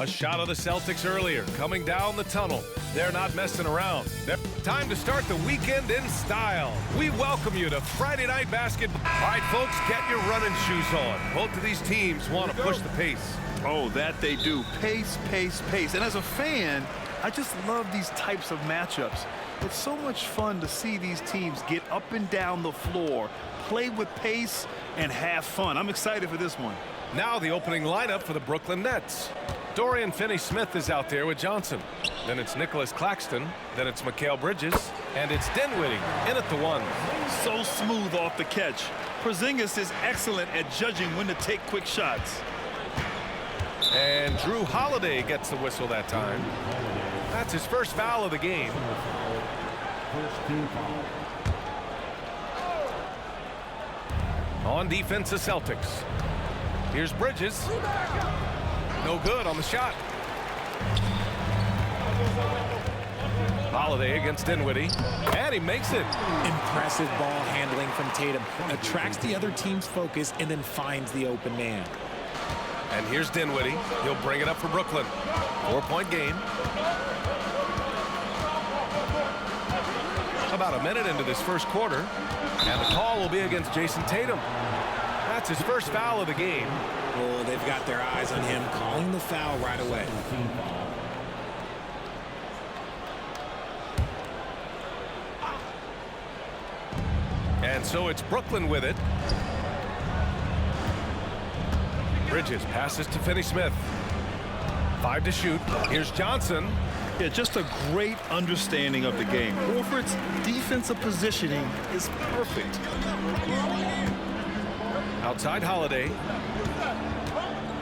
A shot of the Celtics earlier, coming down the tunnel. They're not messing around. Time to start the weekend in style. We welcome you to Friday Night Basketball. All right, folks, get your running shoes on. Both of these teams want to push the pace. Oh, that they do. Pace, pace, pace. And as a fan, I just love these types of matchups. It's so much fun to see these teams get up and down the floor, play with pace, and have fun. I'm excited for this one. Now the opening lineup for the Brooklyn Nets. Dorian Finney-Smith is out there with Johnson. Then it's Nicholas Claxton. Then it's Mikal Bridges. And it's Dinwiddie in at the one. So smooth off the catch. Porzingis is excellent at judging when to take quick shots. And Drew Holiday gets the whistle that time. That's his first foul of the game. On defense, the Celtics. Here's Bridges. No good on the shot. Holiday against Dinwiddie. And he makes it. Impressive ball handling from Tatum. Attracts the other team's focus and then finds the open man. And here's Dinwiddie. He'll bring it up for Brooklyn. 4-point game. About a minute into this first quarter. And the call will be against Jason Tatum. That's his first foul of the game. Oh, they've got their eyes on him, calling the foul right away. And so it's Brooklyn with it. Bridges passes to Finney-Smith. 5 to shoot. Here's Johnson. Yeah, just a great understanding of the game. Horford's defensive positioning is perfect. Outside Holiday.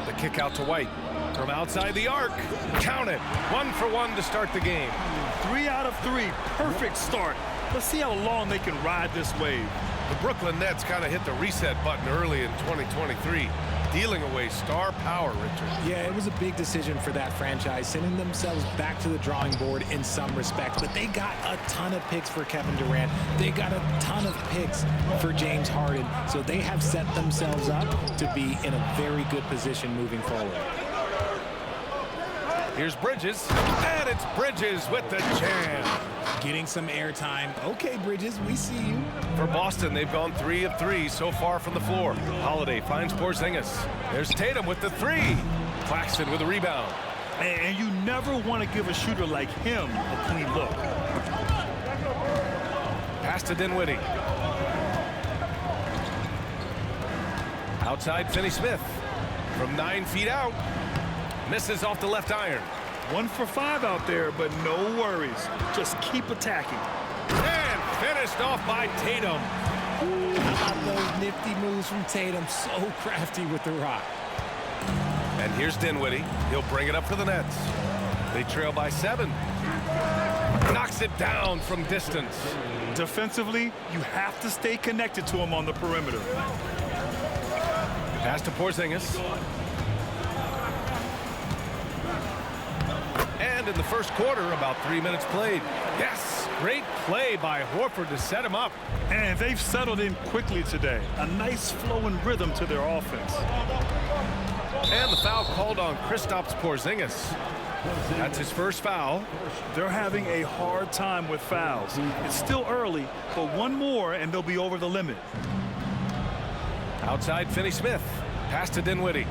The kick out to White. From outside the arc. Count it. 1 for 1 to start the game. 3 out of 3. Perfect start. Let's see how long they can ride this wave. The Brooklyn Nets kind of hit the reset button early in 2023. Dealing away star power, Richard. Yeah, it was a big decision for that franchise, sending themselves back to the drawing board in some respects. But they got a ton of picks for Kevin Durant. They got a ton of picks for James Harden. So they have set themselves up to be in a very good position moving forward. Here's Bridges. And it's Bridges with the jam. Getting some airtime. Okay, Bridges, we see you. For Boston, they've gone 3 of 3 so far from the floor. Holiday finds Porzingis. There's Tatum with the 3. Claxton with the rebound. And you never want to give a shooter like him a clean look. Pass to Dinwiddie. Outside Finney-Smith. From 9 feet out. Misses off the left iron. 1 for 5 out there, but no worries. Just keep attacking. And finished off by Tatum. How about those nifty moves from Tatum? So crafty with the rock. And here's Dinwiddie. He'll bring it up for the Nets. They trail by 7. Knocks it down from distance. Defensively, you have to stay connected to him on the perimeter. Pass to Porzingis. And in the first quarter, about 3 minutes played. Yes, great play by Horford to set him up. And they've settled in quickly today. A nice flowing rhythm to their offense. And the foul called on Kristaps Porzingis. That's his first foul. They're having a hard time with fouls. It's still early, but 1 more and they'll be over the limit. Outside Finney-Smith. Pass to Dinwiddie.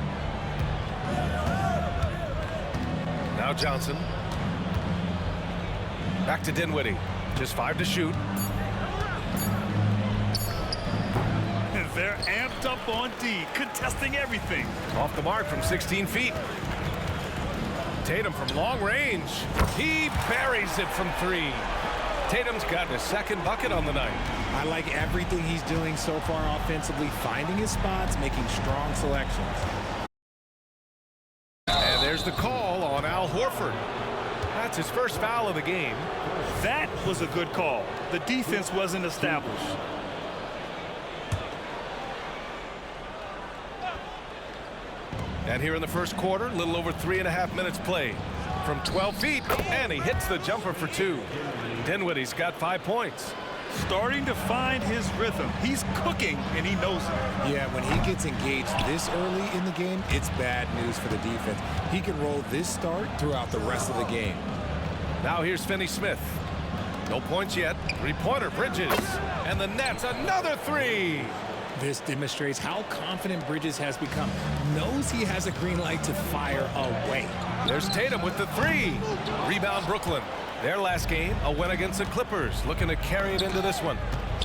Now Johnson. Back to Dinwiddie. Just 5 to shoot. They're amped up on D, contesting everything. Off the mark from 16 feet. Tatum from long range. He buries it from 3. Tatum's gotten his second bucket on the night. I like everything he's doing so far offensively, finding his spots, making strong selections. And there's the call on Al Horford. That's his first foul of the game. That was a good call. The defense wasn't established. And here in the first quarter, a little over 3.5 minutes played. From 12 feet, and he hits the jumper for 2. Dinwiddie's got 5 points. starting to find his rhythm. He's cooking, and he knows it. Yeah, when he gets engaged this early in the game, it's bad news for the defense. He can roll this start throughout the rest of the game. Now here's Finney Smith. No points yet. Three-pointer, Bridges. And the Nets, another three. This demonstrates how confident Bridges has become. Knows he has a green light to fire away. There's Tatum with the three. Rebound, Brooklyn. Their last game, a win against the Clippers. Looking to carry it into this one.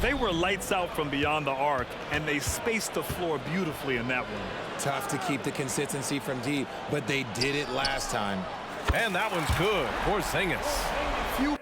They were lights out from beyond the arc, and they spaced the floor beautifully in that one. Tough to keep the consistency from deep, but they did it last time. And that one's good. Porzingis. Few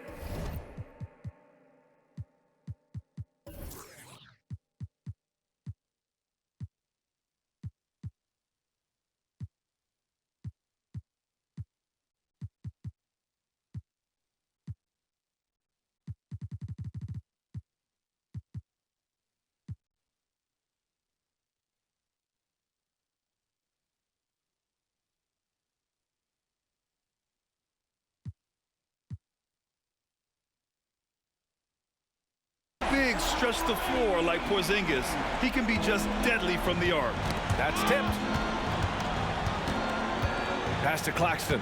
big stretch the floor like Porzingis. He can be just deadly from the arc. That's tipped. Pass to Claxton.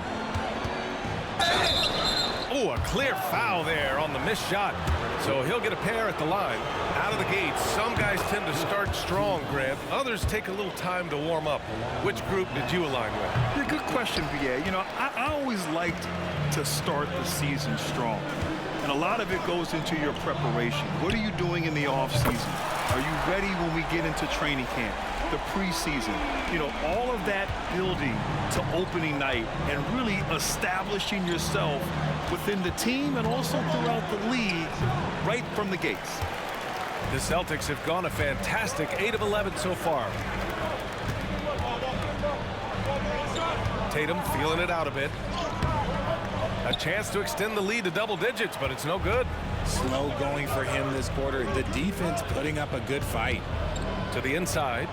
Oh, a clear foul there on the missed shot. So he'll get a pair at the line. Out of the gate, some guys tend to start strong, Grant. Others take a little time to warm up. Which group did you align with? Yeah, good question, BA. You know, I always liked to start the season strong. And a lot of it goes into your preparation. What are you doing in the offseason? Are you ready when we get into training camp, the preseason? You know, all of that building to opening night and really establishing yourself within the team and also throughout the league right from the gates. The Celtics have gone a fantastic 8 of 11 so far. Tatum feeling it out a bit. A chance to extend the lead to double digits, but it's no good. Slow going for him this quarter. The defense putting up a good fight. To the inside.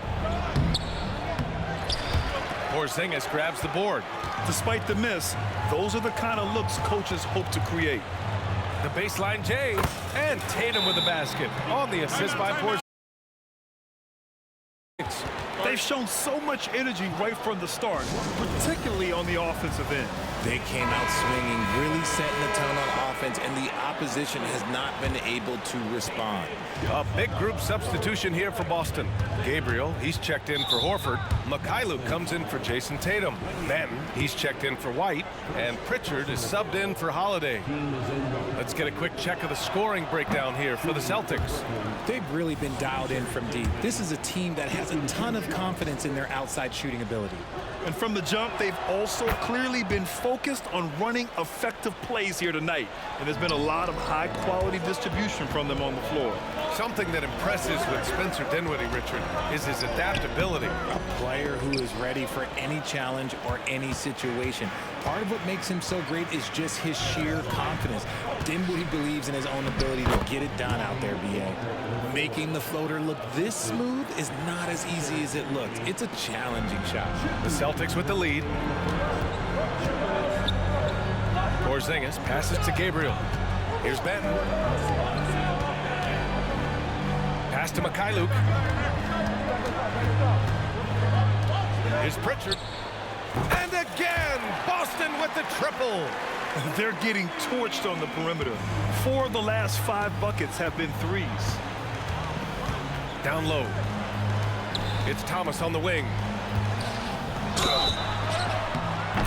Porzingis grabs the board. Despite the miss, those are the kind of looks coaches hope to create. The baseline J. And Tatum with the basket on the assist by Porzingis. They've shown so much energy right from the start, particularly on the offensive end. They came out swinging, really setting the tone on offense, and the opposition has not been able to respond. A big group substitution here for Boston. Gabriel, he's checked in for Horford. Mikhailuk comes in for Jason Tatum. Then he's checked in for White. And Pritchard is subbed in for Holiday. Let's get a quick check of the scoring breakdown here for the Celtics. They've really been dialed in from deep. This is a team that has a ton of confidence in their outside shooting ability. And from the jump, they've also clearly been focused on running effective plays here tonight. And there's been a lot of high-quality distribution from them on the floor. Something that impresses with Spencer Dinwiddie, Richard, is his adaptability. A player who is ready for any challenge or any situation. Part of what makes him so great is just his sheer confidence. Dinwiddie believes in his own ability to get it done out there, BA. Making the floater look this smooth is not as easy as it looks. It's a challenging shot. The Celtics with the lead. Porzingis passes to Gabriel. Here's Benton. Pass to Mikhailuk. Here's Pritchard. And again, Boston with the triple. They're getting torched on the perimeter. 4 of the last 5 buckets have been threes. Down low. It's Thomas on the wing.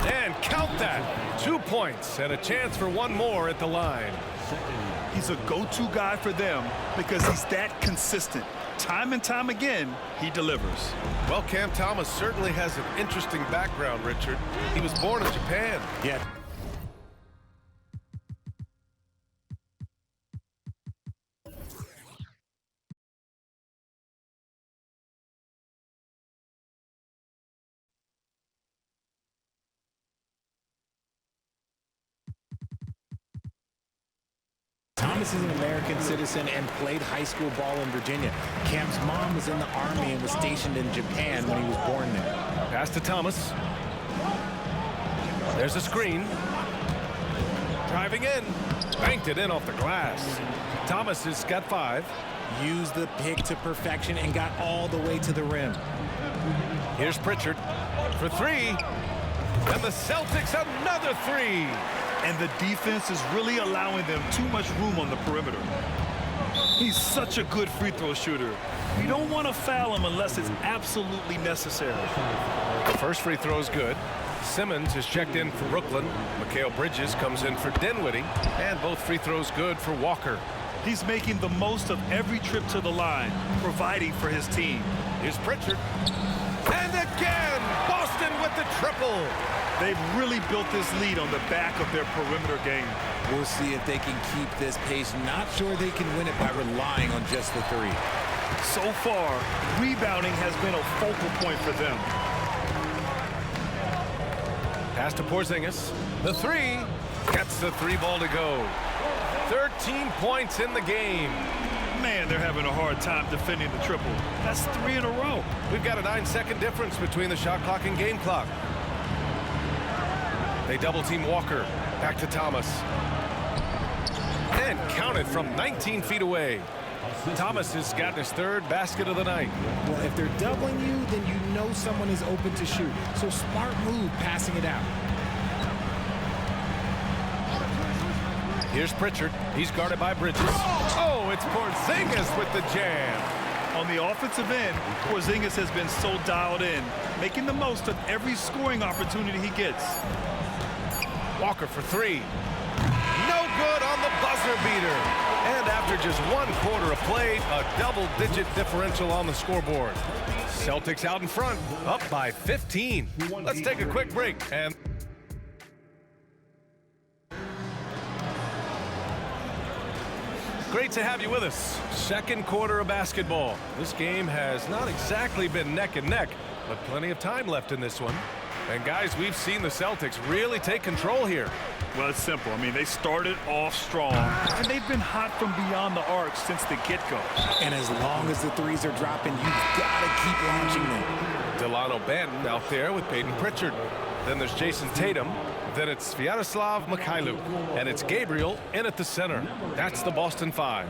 And count that. 2 points and a chance for one more at the line. He's a go-to guy for them because he's that consistent. Time and time again, he delivers. Well, Cam Thomas certainly has an interesting background, Richard. He was born in Japan. Yeah. Thomas is an American citizen and played high school ball in Virginia. Cam's mom was in the Army and was stationed in Japan when he was born there. Pass to Thomas. There's a screen. Driving in. Banked it in off the glass. Thomas has got 5. Used the pick to perfection and got all the way to the rim. Here's Pritchard for 3. And the Celtics another 3. And the defense is really allowing them too much room on the perimeter. He's such a good free throw shooter. You don't want to foul him unless it's absolutely necessary. The first free throw is good. Simmons is checked in for Brooklyn. Mikal Bridges comes in for Dinwiddie. And both free throws good for Walker. He's making the most of every trip to the line, providing for his team. Here's Pritchard. And again, Boston with the triple. They've really built this lead on the back of their perimeter game. We'll see if they can keep this pace. Not sure they can win it by relying on just the 3. So far, rebounding has been a focal point for them. Pass to Porzingis. The 3 gets the 3 ball to go. 13 points in the game. Man, they're having a hard time defending the triple. That's 3 in a row. We've got a 9-second difference between the shot clock and game clock. They double team Walker. Back to Thomas. And counted from 19 feet away. Thomas has gotten his 3rd basket of the night. Well, if they're doubling you, then you know someone is open to shoot. So smart move passing it out. Here's Pritchard. He's guarded by Bridges. Oh, it's Porzingis with the jam. On the offensive end, Porzingis has been so dialed in, making the most of every scoring opportunity he gets. Walker for 3. No good on the buzzer beater. And after just 1 quarter of play, a double-digit differential on the scoreboard. Celtics out in front, up by 15. Let's take a quick break. And great to have you with us. Second quarter of basketball. This game has not exactly been neck and neck, but plenty of time left in this one. And guys, we've seen the Celtics really take control here. Well, it's simple. I mean, they started off strong, and they've been hot from beyond the arc since the get-go. And as long as the 3s are dropping, you've got to keep launching them. Delano Banton out there with Peyton Pritchard. Then there's Jason Tatum. Then it's Sviatoslav Mikhailuk. And it's Gabriel in at the center. That's the Boston 5.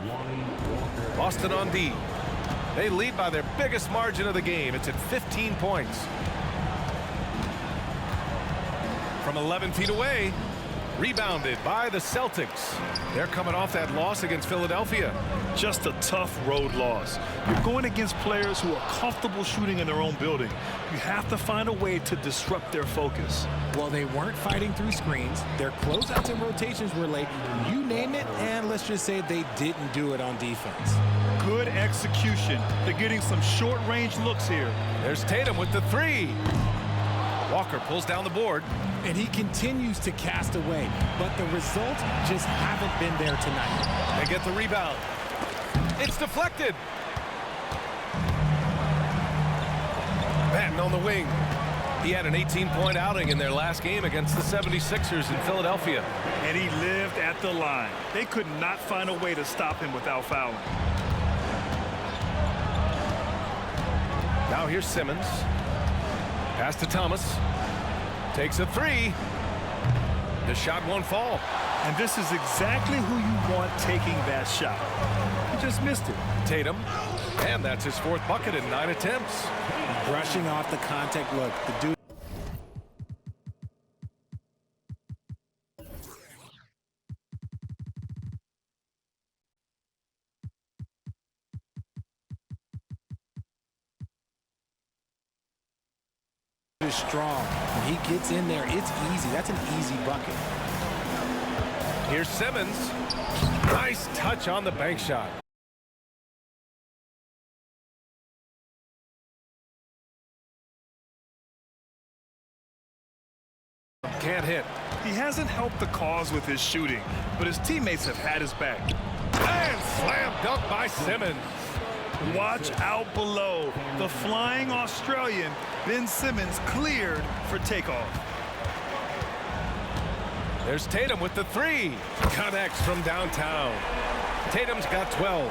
Boston on D. They lead by their biggest margin of the game. It's at 15 points. From 11 feet away, rebounded by the Celtics. They're coming off that loss against Philadelphia. Just a tough road loss. You're going against players who are comfortable shooting in their own building. You have to find a way to disrupt their focus. Well, they weren't fighting through screens. Their closeouts and rotations were late. You name it, and let's just say they didn't do it on defense. Good execution. They're getting some short-range looks here. There's Tatum with the 3. Walker pulls down the board. And he continues to cast away, but the results just haven't been there tonight. They get the rebound. It's deflected. Banton on the wing. He had an 18-point outing in their last game against the 76ers in Philadelphia. And he lived at the line. They could not find a way to stop him without fouling. Now here's Simmons. Pass to Thomas. Takes a 3. The shot won't fall. And this is exactly who you want taking that shot. He just missed it. Tatum. And that's his 4th bucket in 9 attempts. Brushing off the contact look. The dude. Is strong. When he gets in there, it's easy. That's an easy bucket. Here's Simmons. Nice touch on the bank shot. Can't hit. He hasn't helped the cause with his shooting, but his teammates have had his back. And slam dunk by Simmons. Watch out below. The flying Australian, Ben Simmons, cleared for takeoff. There's Tatum with the 3. Connects from downtown. Tatum's got 12.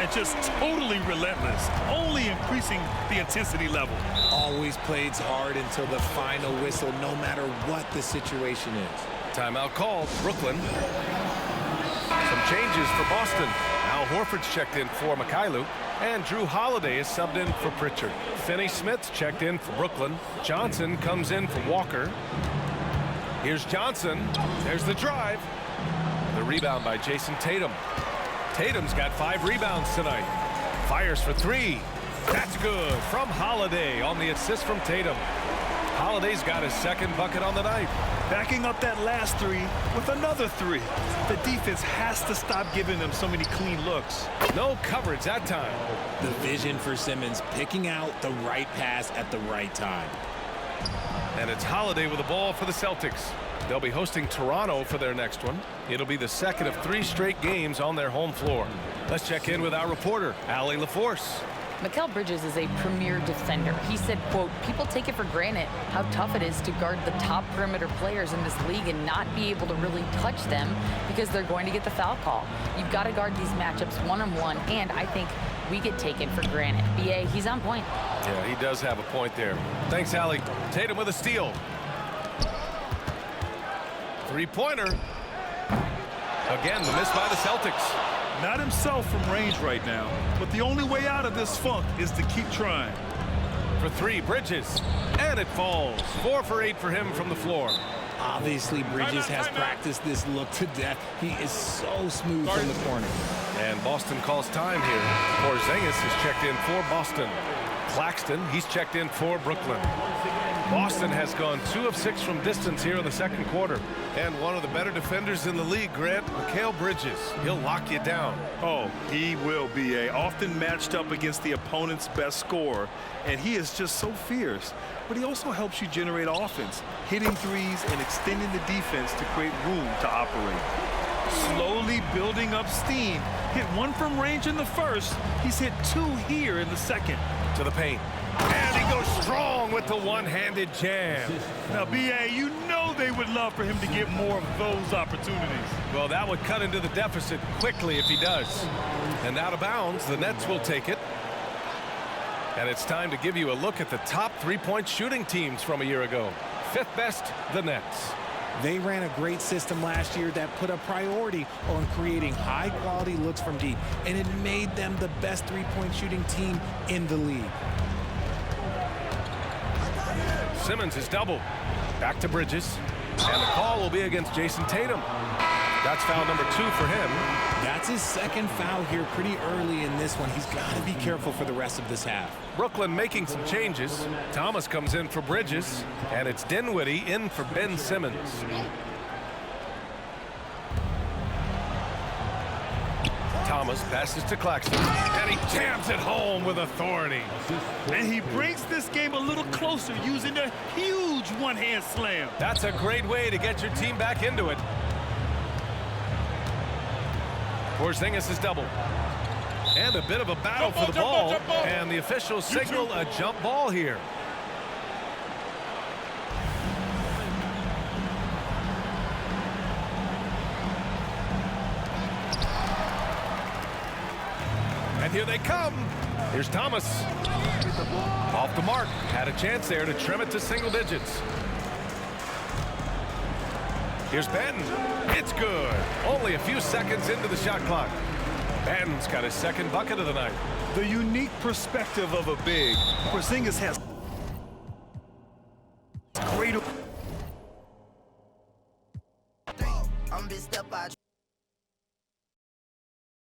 And just totally relentless, only increasing the intensity level. Always plays hard until the final whistle, no matter what the situation is. Timeout called. Brooklyn. Some changes for Boston. Al Horford's checked in for Mikhailuk, and Drew Holiday is subbed in for Pritchard. Finney Smith's checked in for Brooklyn. Johnson comes in for Walker. Here's Johnson. There's the drive. The rebound by Jason Tatum. Tatum's got 5 rebounds tonight. Fires for 3. That's good from Holiday on the assist from Tatum. Holiday's got his 2nd bucket on the night. Backing up that last 3 with another 3. The defense has to stop giving them so many clean looks. No coverage that time. The vision for Simmons, picking out the right pass at the right time. And it's Holiday with the ball for the Celtics. They'll be hosting Toronto for their next one. It'll be the 2nd of 3 straight games on their home floor. Let's check in with our reporter, Allie LaForce. Mikal Bridges is a premier defender. He said, quote, people take it for granted how tough it is to guard the top perimeter players in this league and not be able to really touch them because they're going to get the foul call. You've got to guard these matchups one-on-one, and I think we get taken for granted. BA, he's on point. Yeah, he does have a point there. Thanks, Allie. Tatum with a steal. 3-pointer. Again, the miss by the Celtics. Not himself from range right now, but the only way out of this funk is to keep trying. For 3, Bridges. And it falls. 4 for 8 for him from the floor. Obviously, Bridges has practiced this look to death. He is so smooth from the corner. And Boston calls time here. Porzingis is checked in for Boston. Claxton, he's checked in for Brooklyn. Boston has gone 2 of 6 from distance here in the 2nd quarter. And one of the better defenders in the league, Grant, Mikal Bridges. He'll lock you down. Oh, he will be often matched up against the opponent's best scorer, and he is just so fierce. But he also helps you generate offense, hitting threes and extending the defense to create room to operate. Slowly building up steam. Hit 1 from range in the 1st. He's hit 2 here in the 2nd. To the paint. And he goes strong with the one-handed jam. Now, BA, you know they would love for him to get more of those opportunities. Well, that would cut into the deficit quickly if he does. And out of bounds, the Nets will take it. And it's time to give you a look at the top 3-point shooting teams from a year ago. 5th best, the Nets. They ran a great system last year that put a priority on creating high-quality looks from deep, and it made them the best 3-point shooting team in the league. Simmons is doubled. Back to Bridges. And the call will be against Jason Tatum. That's foul number 2 for him. That's his 2nd foul here pretty early in this one. He's got to be careful for the rest of this half. Brooklyn making some changes. Thomas comes in for Bridges. And it's Dinwiddie in for Ben Simmons. Thomas passes to Claxton, and he jams it home with authority. And he brings this game a little closer using a huge one-hand slam. That's a great way to get your team back into it. Porzingis is doubled. And a bit of a battle for the ball. And the officials signal a jump ball here. And here they come. Here's Thomas. Off the mark. Had a chance there to trim it to single digits. Here's Benton. It's good. Only a few seconds into the shot clock. Benton's got his 2nd bucket of the night. The unique perspective of a big. Porzingis has great